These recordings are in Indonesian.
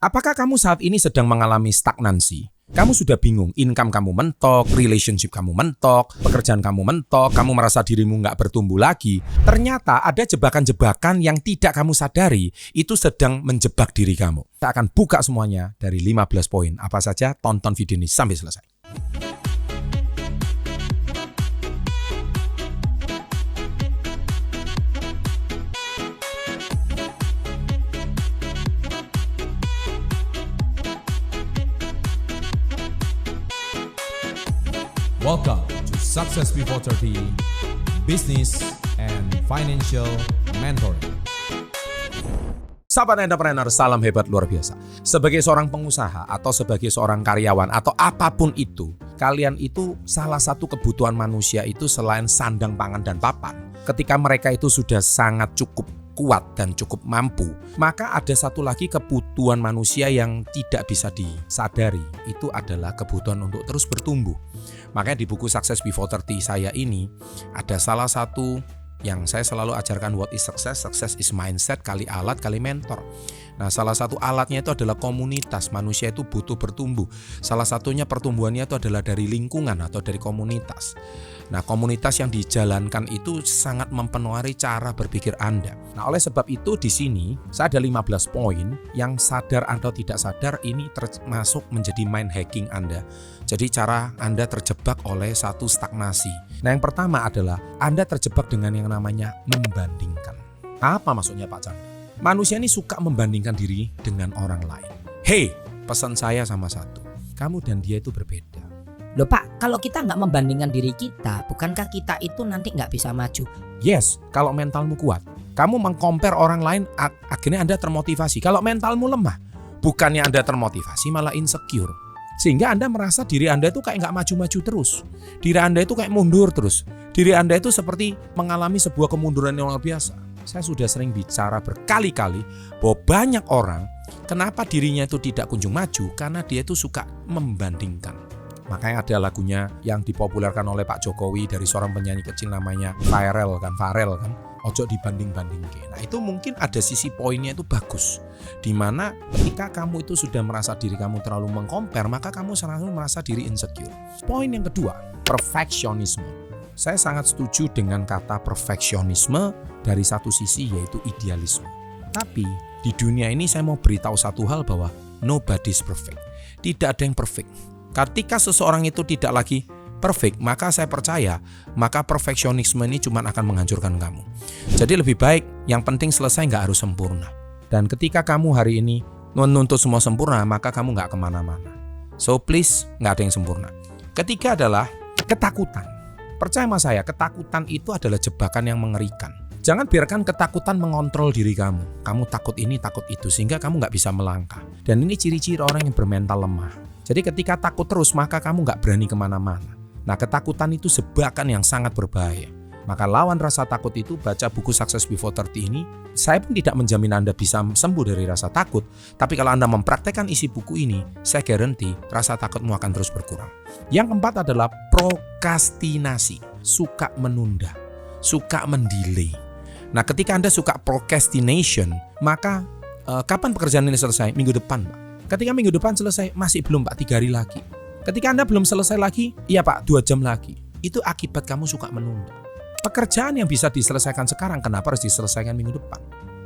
Apakah kamu saat ini sedang mengalami stagnansi? Kamu sudah bingung, income kamu mentok, relationship kamu mentok, pekerjaan kamu mentok, kamu merasa dirimu nggak bertumbuh lagi. Ternyata ada jebakan-jebakan yang tidak kamu sadari, itu sedang menjebak diri kamu. Kita akan buka semuanya dari 15 poin. Apa saja? Tonton video ini sampai selesai. Welcome to Success Before 30 Business and Financial Mentoring. Sahabat entrepreneur, salam hebat luar biasa. Sebagai seorang pengusaha atau sebagai seorang karyawan atau apapun itu, kalian itu salah satu kebutuhan manusia itu selain sandang, pangan, dan papan. Ketika mereka itu sudah sangat cukup kuat dan cukup mampu, maka ada satu lagi kebutuhan manusia yang tidak bisa disadari. Itu adalah kebutuhan untuk terus bertumbuh. Makanya di buku Success Before 30 saya ini ada salah satu yang saya selalu ajarkan, what is success? Success is mindset kali alat kali mentor. Nah, salah satu alatnya itu adalah komunitas. Manusia itu butuh bertumbuh. Salah satunya pertumbuhannya itu adalah dari lingkungan atau dari komunitas. Nah, komunitas yang dijalankan itu sangat mempengaruhi cara berpikir Anda. Nah, oleh sebab itu di sini saya ada 15 poin yang sadar atau tidak sadar ini termasuk menjadi mind hacking Anda. Jadi cara Anda terjebak oleh satu stagnasi. Nah, yang pertama adalah Anda terjebak dengan yang namanya membandingkan. Apa maksudnya Pak Chandra? Manusia ini suka membandingkan diri dengan orang lain. Hey, pesan saya sama satu, kamu dan dia itu berbeda. Loh Pak, kalau kita nggak membandingkan diri kita, bukankah kita itu nanti nggak bisa maju? Yes, kalau mentalmu kuat. Kamu meng-compare orang lain, akhirnya Anda termotivasi. Kalau mentalmu lemah, bukannya Anda termotivasi, malah insecure. Sehingga Anda merasa diri Anda itu kayak nggak maju-maju terus. Diri Anda itu kayak mundur terus. Diri Anda itu seperti mengalami sebuah kemunduran yang luar biasa. Saya sudah sering bicara berkali-kali bahwa banyak orang kenapa dirinya itu tidak kunjung maju, karena dia itu suka membandingkan. Makanya ada lagunya yang dipopulerkan oleh Pak Jokowi dari seorang penyanyi kecil namanya Farel kan, ojo dibanding-bandingke. Nah, itu mungkin ada sisi poinnya itu bagus. Dimana ketika kamu itu sudah merasa diri kamu terlalu meng-compare, maka kamu selalu merasa diri insecure. Poin yang kedua, perfeksionisme. Saya sangat setuju dengan kata perfeksionisme dari satu sisi, yaitu idealisme. Tapi di dunia ini saya mau beritahu satu hal bahwa nobody's perfect. Tidak ada yang perfect. Ketika seseorang itu tidak lagi perfect, maka saya percaya, maka perfeksionisme ini cuma akan menghancurkan kamu. Jadi lebih baik, yang penting selesai, nggak harus sempurna. Dan ketika kamu hari ini menuntut semua sempurna, maka kamu nggak kemana-mana. So please, nggak ada yang sempurna. Ketiga adalah ketakutan. Percaya sama saya, ketakutan itu adalah jebakan yang mengerikan. Jangan biarkan ketakutan mengontrol diri kamu. Kamu takut ini, takut itu, sehingga kamu nggak bisa melangkah. Dan ini ciri-ciri orang yang bermental lemah. Jadi ketika takut terus, maka kamu nggak berani kemana-mana. Nah, ketakutan itu jebakan yang sangat berbahaya. Maka lawan rasa takut itu, baca buku Success Before 30 ini. Saya pun tidak menjamin Anda bisa sembuh dari rasa takut. Tapi kalau Anda mempraktekkan isi buku ini, saya garanti rasa takutmu akan terus berkurang. Yang keempat adalah prokrastinasi. Suka menunda, suka mendelay. Nah, ketika Anda suka procrastination, maka kapan pekerjaan ini selesai? Minggu depan, Pak. Ketika minggu depan selesai, masih belum, Pak, 3 hari lagi. Ketika Anda belum selesai lagi, iya Pak, 2 jam lagi. Itu akibat kamu suka menunda. Pekerjaan yang bisa diselesaikan sekarang, kenapa harus diselesaikan minggu depan?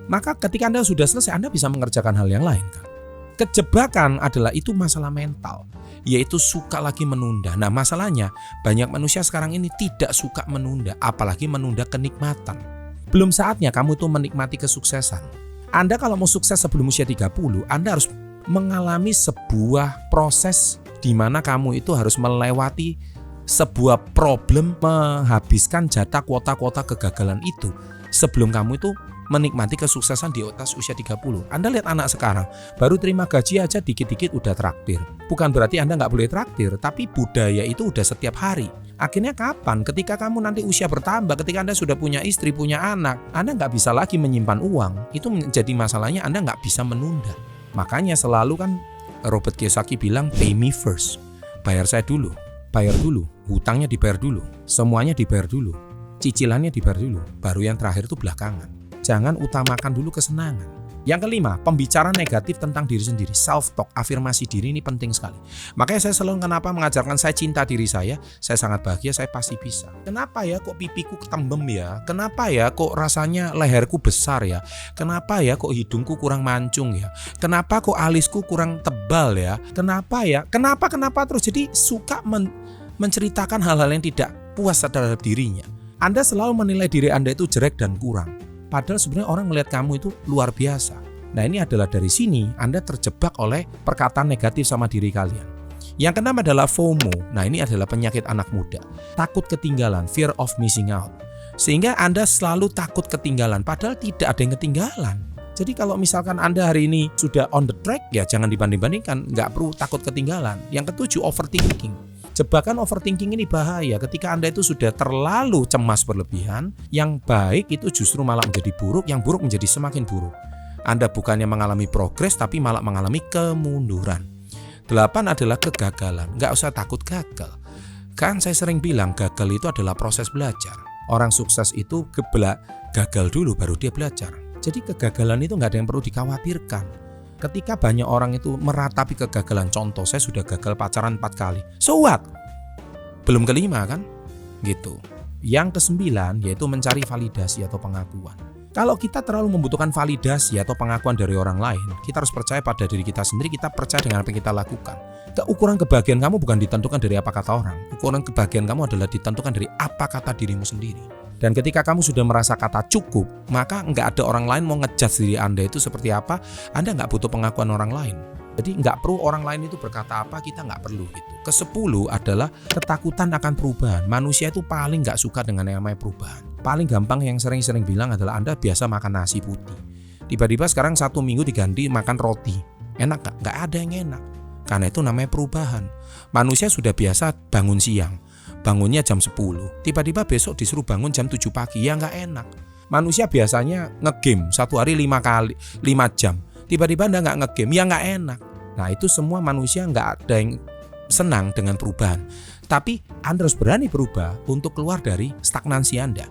Maka ketika Anda sudah selesai, Anda bisa mengerjakan hal yang lain kan? Kejebakan adalah itu masalah mental, yaitu suka lagi menunda. Nah, masalahnya banyak manusia sekarang ini tidak suka menunda, apalagi menunda kenikmatan. Belum saatnya kamu tuh menikmati kesuksesan. Anda kalau mau sukses sebelum usia 30, Anda harus mengalami sebuah proses di mana kamu itu harus melewati sebuah problem, menghabiskan jatah kuota-kuota kegagalan itu sebelum kamu itu menikmati kesuksesan di atas usia 30. Anda lihat anak sekarang, baru terima gaji aja dikit-dikit udah traktir. Bukan berarti Anda nggak boleh traktir, tapi budaya itu udah setiap hari. Akhirnya kapan? Ketika kamu nanti usia bertambah, ketika Anda sudah punya istri, punya anak, Anda nggak bisa lagi menyimpan uang. Itu menjadi masalahnya, Anda nggak bisa menunda. Makanya selalu kan Robert Kiyosaki bilang, pay me first. Bayar saya dulu. Bayar dulu, hutangnya dibayar dulu, semuanya dibayar dulu, cicilannya dibayar dulu, baru yang terakhir itu belakangan. Jangan utamakan dulu kesenangan. Yang kelima, pembicaraan negatif tentang diri sendiri, self talk, afirmasi diri ini penting sekali. Makanya saya selalu kenapa mengajarkan saya cinta diri saya sangat bahagia, saya pasti bisa. Kenapa ya kok pipiku ketembem ya? Kenapa ya kok rasanya leherku besar ya? Kenapa ya kok hidungku kurang mancung ya? Kenapa kok alisku kurang tebal ya? Kenapa ya? Kenapa terus jadi suka menceritakan hal-hal yang tidak puas terhadap dirinya. Anda selalu menilai diri Anda itu jelek dan kurang. Padahal sebenarnya orang melihat kamu itu luar biasa. Nah ini adalah dari sini Anda terjebak oleh perkataan negatif sama diri kalian. Yang keenam adalah FOMO. Nah ini adalah penyakit anak muda. Takut ketinggalan, fear of missing out. Sehingga Anda selalu takut ketinggalan, padahal tidak ada yang ketinggalan. Jadi kalau misalkan Anda hari ini sudah on the track, ya jangan dibanding-bandingkan, nggak perlu takut ketinggalan. Yang ketujuh, overthinking. Jebakan overthinking ini bahaya ketika Anda itu sudah terlalu cemas berlebihan, yang baik itu justru malah menjadi buruk, yang buruk menjadi semakin buruk. Anda bukannya mengalami progres tapi malah mengalami kemunduran. 8 adalah kegagalan. Nggak usah takut gagal. Kan saya sering bilang gagal itu adalah proses belajar. Orang sukses itu gagal dulu baru dia belajar. Jadi kegagalan itu nggak ada yang perlu dikhawatirkan. Ketika banyak orang itu meratapi kegagalan, contoh saya sudah gagal pacaran 4 kali. So what? Belum kelima kan? Gitu. Yang ke-9 yaitu mencari validasi atau pengakuan. Kalau kita terlalu membutuhkan validasi atau pengakuan dari orang lain, kita harus percaya pada diri kita sendiri, kita percaya dengan apa yang kita lakukan. Ukuran kebahagiaan kamu bukan ditentukan dari apa kata orang. Ukuran kebahagiaan kamu adalah ditentukan dari apa kata dirimu sendiri. Dan ketika kamu sudah merasa kata cukup, maka nggak ada orang lain mau ngejudge diri Anda itu seperti apa. Anda nggak butuh pengakuan orang lain. Jadi nggak perlu orang lain itu berkata apa, kita nggak perlu gitu. Ke-10 adalah ketakutan akan perubahan. Manusia itu paling nggak suka dengan yang namanya perubahan. Paling gampang yang sering-sering bilang adalah Anda biasa makan nasi putih. Tiba-tiba sekarang 1 minggu diganti makan roti. Enak nggak? Nggak ada yang enak. Karena itu namanya perubahan. Manusia sudah biasa bangun siang. Bangunnya jam 10, tiba-tiba besok disuruh bangun jam 7 pagi, ya nggak enak. Manusia biasanya ngegame 1 hari 5 jam, tiba-tiba Anda nggak ngegame, ya nggak enak. Nah itu semua manusia nggak ada yang senang dengan perubahan. Tapi Anda harus berani berubah untuk keluar dari stagnansi Anda.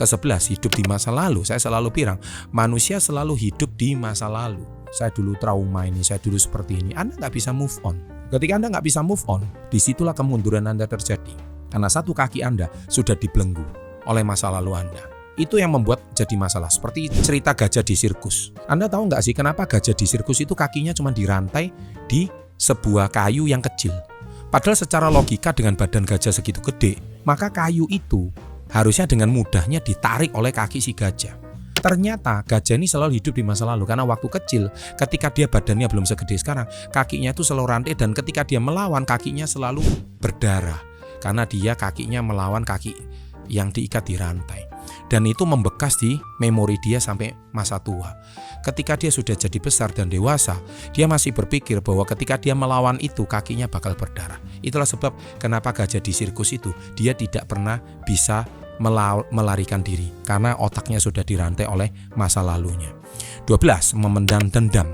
Ke-11, hidup di masa lalu. Saya selalu bilang, manusia selalu hidup di masa lalu. Saya dulu trauma ini, saya dulu seperti ini. Anda nggak bisa move on. Ketika Anda nggak bisa move on, disitulah kemunduran Anda terjadi. Karena satu kaki Anda sudah dibelenggu oleh masa lalu Anda. Itu yang membuat jadi masalah. Seperti cerita gajah di sirkus. Anda tahu nggak sih kenapa gajah di sirkus itu kakinya cuma dirantai di sebuah kayu yang kecil? Padahal secara logika dengan badan gajah segitu gede, maka kayu itu harusnya dengan mudahnya ditarik oleh kaki si gajah. Ternyata gajah ini selalu hidup di masa lalu karena waktu kecil ketika dia badannya belum segede sekarang, kakinya itu selalu rantai dan ketika dia melawan kakinya selalu berdarah. Karena dia kakinya melawan kaki yang diikat di rantai. Dan itu membekas di memori dia sampai masa tua. Ketika dia sudah jadi besar dan dewasa, dia masih berpikir bahwa ketika dia melawan itu kakinya bakal berdarah. Itulah sebab kenapa gajah di sirkus itu dia tidak pernah bisa melarikan diri. Karena otaknya sudah dirantai oleh masa lalunya. 12. Memendam dendam.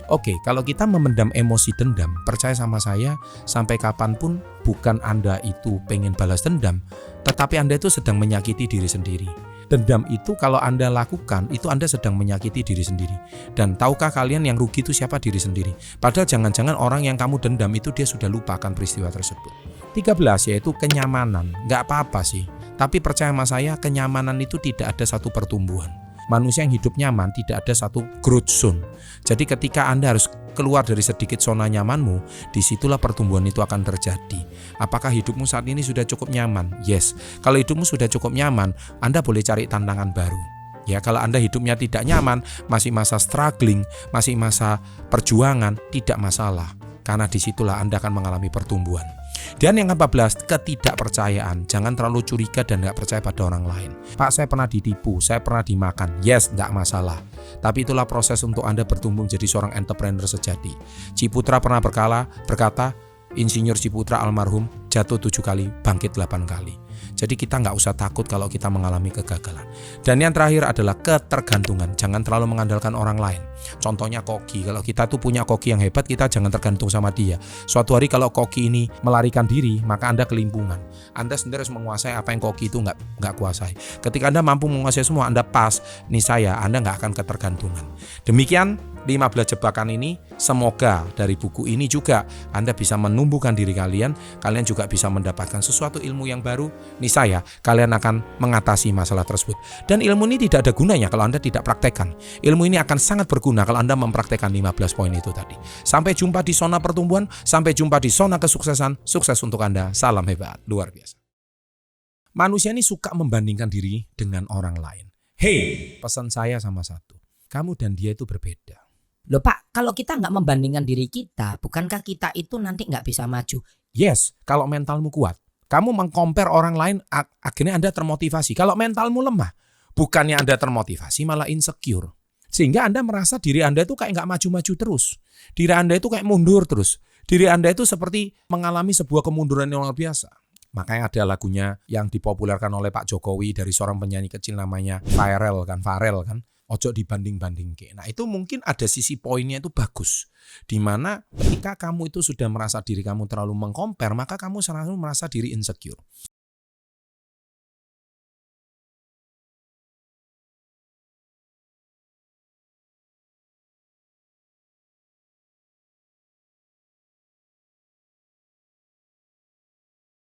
Oke, kalau kita memendam emosi dendam, percaya sama saya, sampai kapanpun bukan Anda itu pengen balas dendam, tetapi Anda itu sedang menyakiti diri sendiri. Dendam itu kalau Anda lakukan, itu Anda sedang menyakiti diri sendiri. Dan tahukah kalian yang rugi itu siapa? Diri sendiri. Padahal jangan-jangan orang yang kamu dendam itu dia sudah lupakan peristiwa tersebut. 13 yaitu kenyamanan. Nggak apa-apa sih, tapi percaya sama saya, kenyamanan itu tidak ada satu pertumbuhan. Manusia yang hidup nyaman tidak ada satu growth zone. Jadi ketika Anda harus keluar dari sedikit zona nyamanmu, disitulah pertumbuhan itu akan terjadi. Apakah hidupmu saat ini sudah cukup nyaman? Yes. Kalau hidupmu sudah cukup nyaman, Anda boleh cari tantangan baru. Ya, kalau Anda hidupnya tidak nyaman, masih masa struggling, masih masa perjuangan, tidak masalah. Karena disitulah Anda akan mengalami pertumbuhan. Dan yang ke-14, ketidakpercayaan. Jangan terlalu curiga dan gak percaya pada orang lain. Pak, saya pernah ditipu, saya pernah dimakan. Yes, gak masalah. Tapi itulah proses untuk Anda bertumbuh menjadi seorang entrepreneur sejati. Ciputra pernah berkata, Insinyur Ciputra almarhum, jatuh 7 kali, bangkit 8 kali. Jadi kita nggak usah takut kalau kita mengalami kegagalan. Dan yang terakhir adalah ketergantungan. Jangan terlalu mengandalkan orang lain. Contohnya koki. Kalau kita tuh punya koki yang hebat, kita jangan tergantung sama dia. Suatu hari kalau koki ini melarikan diri, maka Anda kelimpungan. Anda sendiri harus menguasai apa yang koki itu nggak kuasai. Ketika Anda mampu menguasai semua, Anda pas. Anda nggak akan ketergantungan. Demikian 15 jebakan ini, semoga dari buku ini juga Anda bisa menumbuhkan diri kalian juga bisa mendapatkan sesuatu ilmu yang baru. Niscaya kalian akan mengatasi masalah tersebut. Dan ilmu ini tidak ada gunanya kalau Anda tidak praktekkan. Ilmu ini akan sangat berguna kalau Anda mempraktekkan 15 poin itu tadi. Sampai jumpa di zona pertumbuhan, sampai jumpa di zona kesuksesan. Sukses untuk Anda, salam hebat, luar biasa. Manusia ini suka membandingkan diri dengan orang lain. Hey, pesan saya sama satu, kamu dan dia itu berbeda. Loh Pak, kalau kita nggak membandingkan diri kita, bukankah kita itu nanti nggak bisa maju? Yes, kalau mentalmu kuat. Kamu mengcompare orang lain, akhirnya Anda termotivasi. Kalau mentalmu lemah, bukannya Anda termotivasi, malah insecure. Sehingga Anda merasa diri Anda itu kayak nggak maju-maju terus. Diri Anda itu kayak mundur terus. Diri Anda itu seperti mengalami sebuah kemunduran yang luar biasa. Makanya ada lagunya yang dipopulerkan oleh Pak Jokowi dari seorang penyanyi kecil namanya Farel kan. Ojo dibanding-bandingke. Nah itu mungkin ada sisi poinnya itu bagus. Dimana ketika kamu itu sudah merasa diri kamu terlalu mengcompare, maka kamu selalu merasa diri insecure.